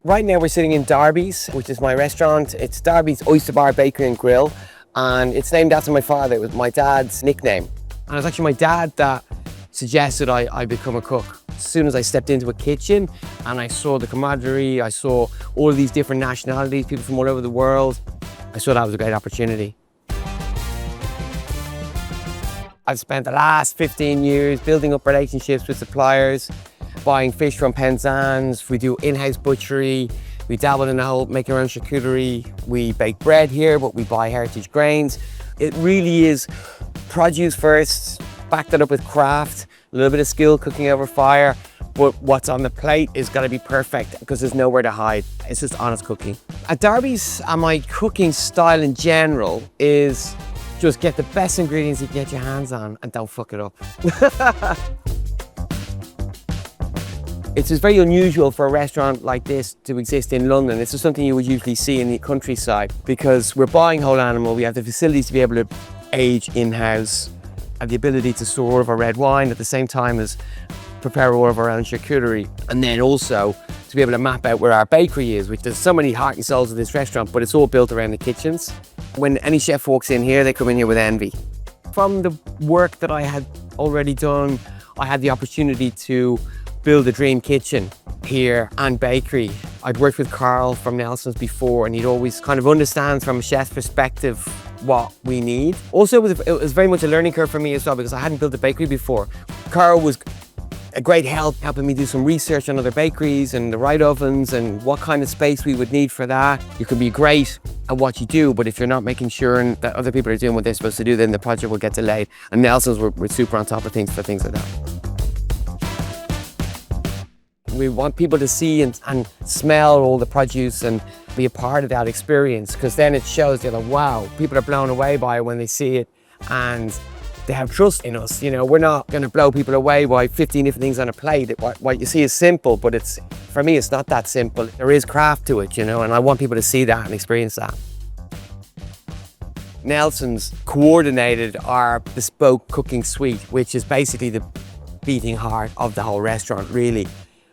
Right now we're sitting in Darbys, which is my restaurant. It's Darbys Oyster Bar Bakery and Grill, and it's named after my father. It was my dad's nickname. And it was actually my dad that suggested I become a cook. As soon as I stepped into a kitchen and I saw the camaraderie, I saw all of these different nationalities, people from all over the world, I saw that was a great opportunity. I've spent the last 15 years building up relationships with suppliers, buying fish from Penzance. We do in-house butchery. We dabble in the whole making our own charcuterie. We bake bread here, but we buy heritage grains. It really is produce first, back that up with craft, a little bit of skill cooking over fire, but what's on the plate is gotta be perfect because there's nowhere to hide. It's just honest cooking. At Darbys, my cooking style in general is just get the best ingredients you can get your hands on and don't fuck it up. It's very unusual for a restaurant like this to exist in London. This is something you would usually see in the countryside because we're buying whole animal. We have the facilities to be able to age in-house and the ability to store all of our red wine at the same time as prepare all of our own charcuterie. And then also to be able to map out where our bakery is, which there's so many heart and souls of this restaurant, but it's all built around the kitchens. When any chef walks in here, they come in here with envy. From the work that I had already done, I had the opportunity to build a dream kitchen here and bakery. I'd worked with Carl from Nelson's before, and he'd always kind of understands from a chef's perspective what we need. Also, it was very much a learning curve for me as well because I hadn't built a bakery before. Carl was a great help helping me do some research on other bakeries and the right ovens and what kind of space we would need for that. You can be great at what you do, but if you're not making sure that other people are doing what they're supposed to do, then the project will get delayed. And Nelson's were super on top of things for things like that. We want people to see and smell all the produce and be a part of that experience because then it shows that, wow, people are blown away by it when they see it and they have trust in us. You know, we're not going to blow people away by 15 different things on a plate. What you see is simple, but for me, it's not that simple. There is craft to it, you know, and I want people to see that and experience that. Nelson's coordinated our bespoke cooking suite, which is basically the beating heart of the whole restaurant, really.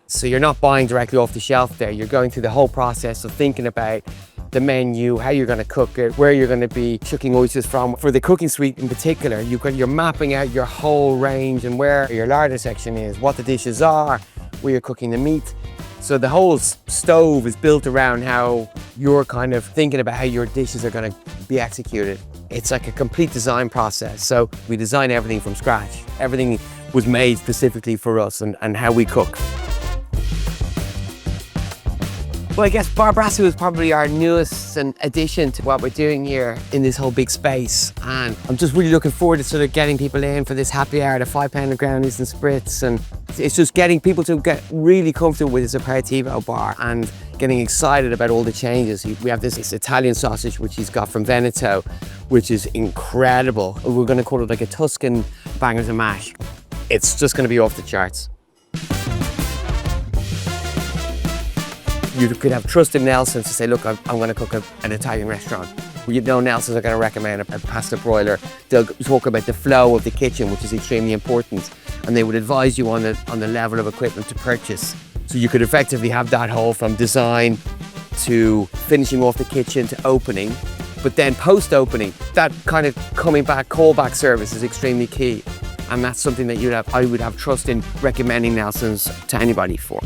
So you're not buying directly off the shelf there. You're going through the whole process of thinking about the menu, how you're going to cook it, where you're going to be chucking oysters from. For the cooking suite in particular, you're mapping out your whole range and where your larder section is, what the dishes are, where you're cooking the meat. So the whole stove is built around how you're kind of thinking about how your dishes are going to be executed. It's like a complete design process. So we design everything from scratch. Everything was made specifically for us and how we cook. Well, I guess Bar Brasso is probably our newest addition to what we're doing here in this whole big space. And I'm just really looking forward to sort of getting people in for this happy hour, the 5 pound of brownies and spritz. And it's just getting people to get really comfortable with this aperitivo bar and getting excited about all the changes. We have this Italian sausage, which he's got from Veneto, which is incredible. We're going to call it like a Tuscan bangers and mash. It's just going to be off the charts. You could have trust in Nelson's to say, look, I'm going to cook an Italian restaurant. You know Nelson's are going to recommend a pasta broiler. They'll talk about the flow of the kitchen, which is extremely important. And they would advise you on the level of equipment to purchase. So you could effectively have that whole from design to finishing off the kitchen to opening. But then post-opening, that kind of coming back, callback service is extremely key. And that's something that I would have trust in recommending Nelson's to anybody for.